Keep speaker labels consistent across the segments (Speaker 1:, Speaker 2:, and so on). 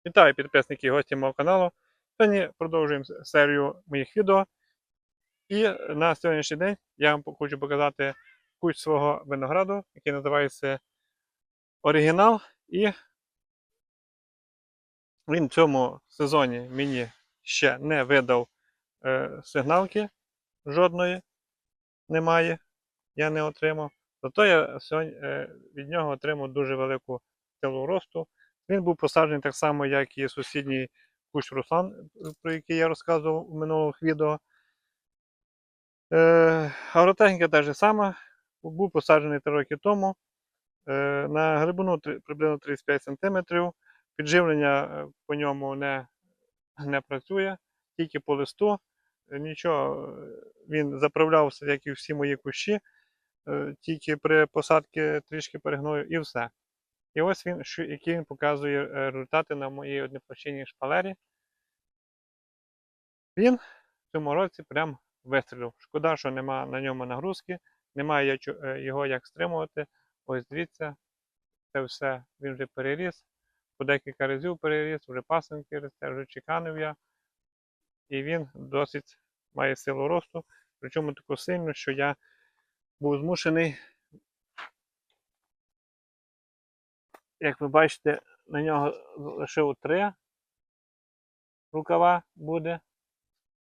Speaker 1: Вітаю підписники і гості мого каналу. Сьогодні продовжуємо серію моїх відео. І на сьогоднішній день я вам хочу показати кущ свого винограду, який називається Оригінал. І він в цьому сезоні мені ще не видав сигналки, жодної немає, я не отримав. Зато я сьогодні від нього отримав дуже велику силу росту. Він був посаджений так само, як і сусідній кущ Руслан, про який я розказував у минулих відео. Агротехніка та ж сама, був посаджений 3 роки тому. На глибину приблизно 35 см. Підживлення по ньому не працює, тільки по листу. Нічого, він заправлявся, як і всі мої кущі, тільки при посадці трішки перегною і все. І ось він, які він показує результати на моїй одноплощинній шпалері. Він в цьому році прям вистрілив. Шкода, що нема на ньому нагрузки, немає його як стримувати. Ось дивіться, це все він вже переріс, по декілька разів переріс, вже пасенки росте, вже чеканив я. І він досить має силу росту, причому таку сильну, що я був змушений, як ви бачите, на нього лишив 3 рукава буде.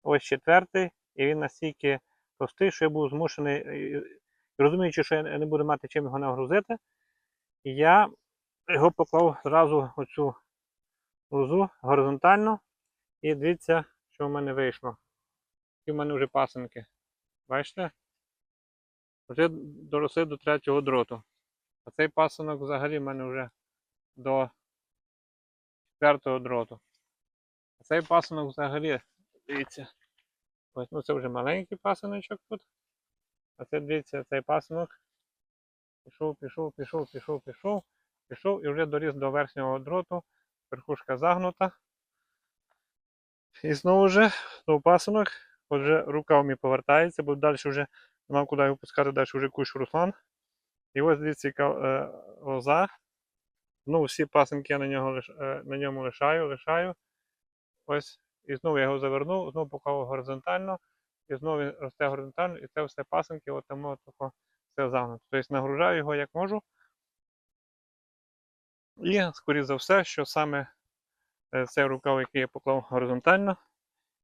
Speaker 1: Ось 4-й, і він настільки товстий, що я був змушений, розуміючи, що я не буду мати чим його нагрузити, я його поклав зразу оцю лозу горизонтально, і дивіться, що в мене вийшло. І в мене вже пасенки. Бачите? Вже доросли до 3-го дроту. А цей пасинок взагалі в мене вже до 4-го дроту. А цей пасинок взагалі, дивіться, ось, ну це вже маленький пасиночок тут. А це, дивіться, цей пасинок пішов і вже доріс до верхнього дроту, верхушка загнута. І знову пасинок, от вже рука мені повертається, бо далі вже немає куди його пускати, далі вже кущ Руслан. І ось дивіться, яка лоза. Ну, всі пасинки я на ньому лишаю. Ось, і знову я його завернув, знову поклав горизонтально, і знову він росте горизонтально, і це все пасинки, от там все загнуто. Тобто нагружаю його як можу. І, скоріше за все, що саме цей рукав, який я поклав горизонтально,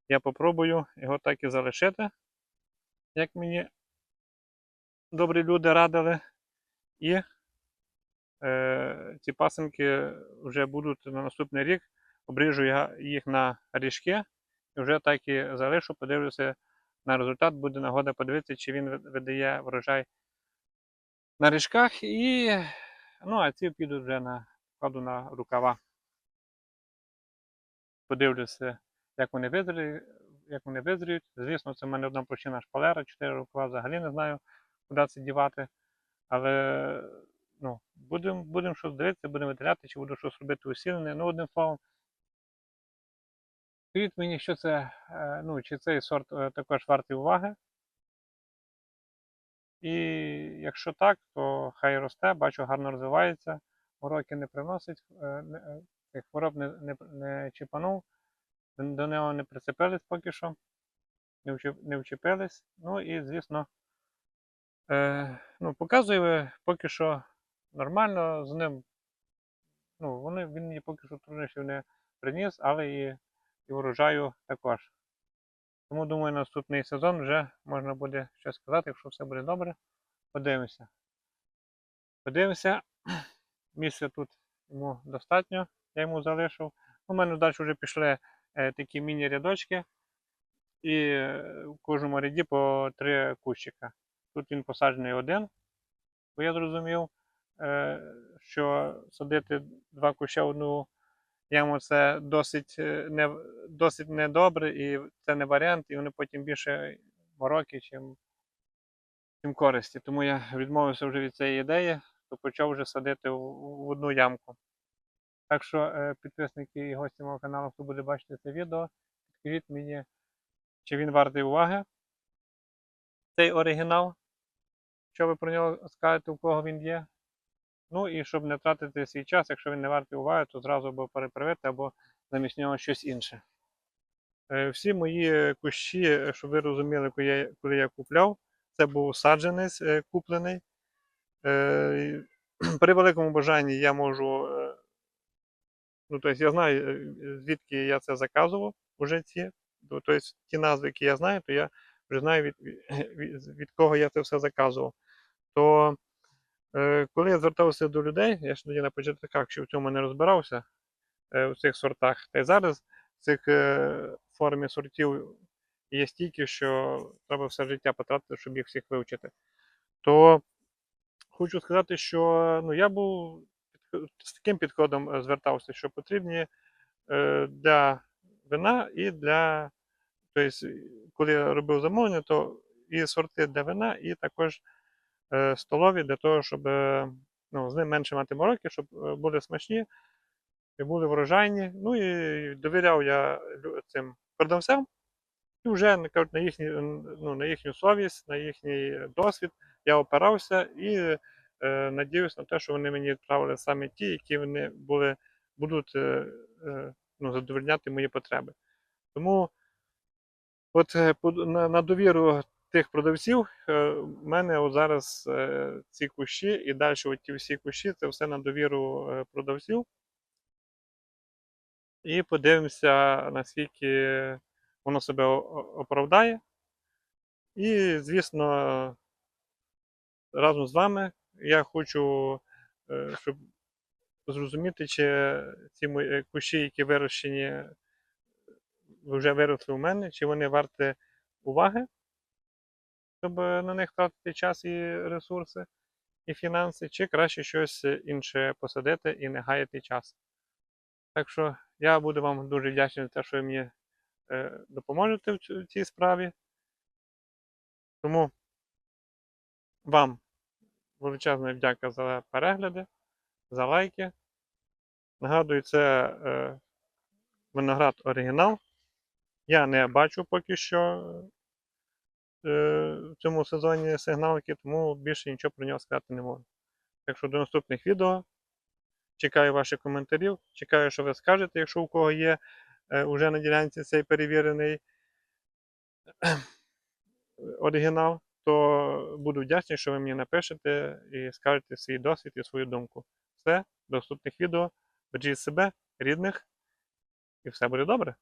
Speaker 1: я попробую його так і залишити, як мені добрі люди радили. І ці пасинки вже будуть на наступний рік, обріжу я їх на ріжки, і вже так і залишу, подивлюся на результат, буде нагода подивитися, чи він видає врожай на ріжках, і ну, а ці підуть вже вкладу на рукава. Подивлюся, як вони визріють. Звісно, це в мене одна площина шпалера, 4 рукава, взагалі не знаю, куди це дівати. Але ну, будемо щось дивитися, будемо виділяти, чи буду щось робити усилене. Ну, одним словом, скажіть мені, що це, ну, чи цей сорт також вартий уваги. І якщо так, то хай росте, бачу, гарно розвивається, уроки не приносить, хвороб не чіпанув, до нього не прицепились поки що, не вчепились. Ну і, звісно, ну, показує поки що нормально з ним. Ну, він мені поки що труднощів не приніс, але і врожаю також. Тому, думаю, наступний сезон вже можна буде щось сказати, якщо все буде добре. Подивимося. Місця тут йому достатньо, я йому залишив. У мене далі вже пішли такі міні-рядочки. І в кожному ряді по 3 кущика. Тут він посаджений один, бо я зрозумів, що садити 2 куща в одну яму це досить недобре, і це не варіант, і вони потім більше мороки, чим користі. Тому я відмовився вже від цієї ідеї, то почав вже садити в одну ямку. Так що, підписники і гості мого каналу, хто буде бачити це відео, підкажіть мені, чи він вартий уваги, цей оригінал, що ви про нього скажете, у кого він є. Ну і щоб не тратити свій час, якщо він не вартий уваги, то зразу або перепривити, або замість нього щось інше. Всі мої кущі, щоб ви розуміли, коли я купляв, це був саджанець куплений. При великому бажанні я можу, ну тобто я знаю, звідки я це заказував, уже тобто ті назви, які я знаю, то я вже знаю, від кого я це все заказував. То коли я звертався до людей, я ж тоді на початках ще в цьому не розбирався, в цих сортах, та й зараз в цих формі сортів є стільки, що треба все життя потратити, щоб їх всіх вивчити. То хочу сказати, що ну, я був з таким підходом звертався, що потрібні для вина і для. Тобто, коли я робив замовлення, то і сорти для вина, і також столові для того, щоб ну, з ним менше мати мороки, щоб були смачні і були врожайні. Ну і довіряв я цим продавцям. І вже кажуть, на їхню совість, на їхній досвід я опирався і надіюсь на те, що вони мені відправили саме ті, які вони будуть ну, задовольняти мої потреби. Тому от на довіру тих продавців в мене от зараз ці кущі і далі ті всі кущі, це все на довіру продавців. І подивимося, наскільки воно себе оправдає. І, звісно, разом з вами я хочу, щоб зрозуміти, чи ці мої кущі, які вирощені, вже виросли у мене, чи вони варті уваги, щоб на них тратити час і ресурси, і фінанси, чи краще щось інше посадити і не гаяти час. Так що я буду вам дуже вдячний за те, що ви мені допоможете в цій справі. Тому вам величезна вдяка за перегляди, за лайки. Нагадую, це виноград оригінал. Я не бачу поки що в цьому сезоні сигналки, тому більше нічого про нього сказати не можу. Так що до наступних відео. Чекаю ваших коментарів, чекаю, що ви скажете, якщо у кого є вже на ділянці цей перевірений оригінал, то буду вдячний, що ви мені напишете і скажете свій досвід і свою думку. Все, до наступних відео. Бережіть себе, рідних, і все буде добре.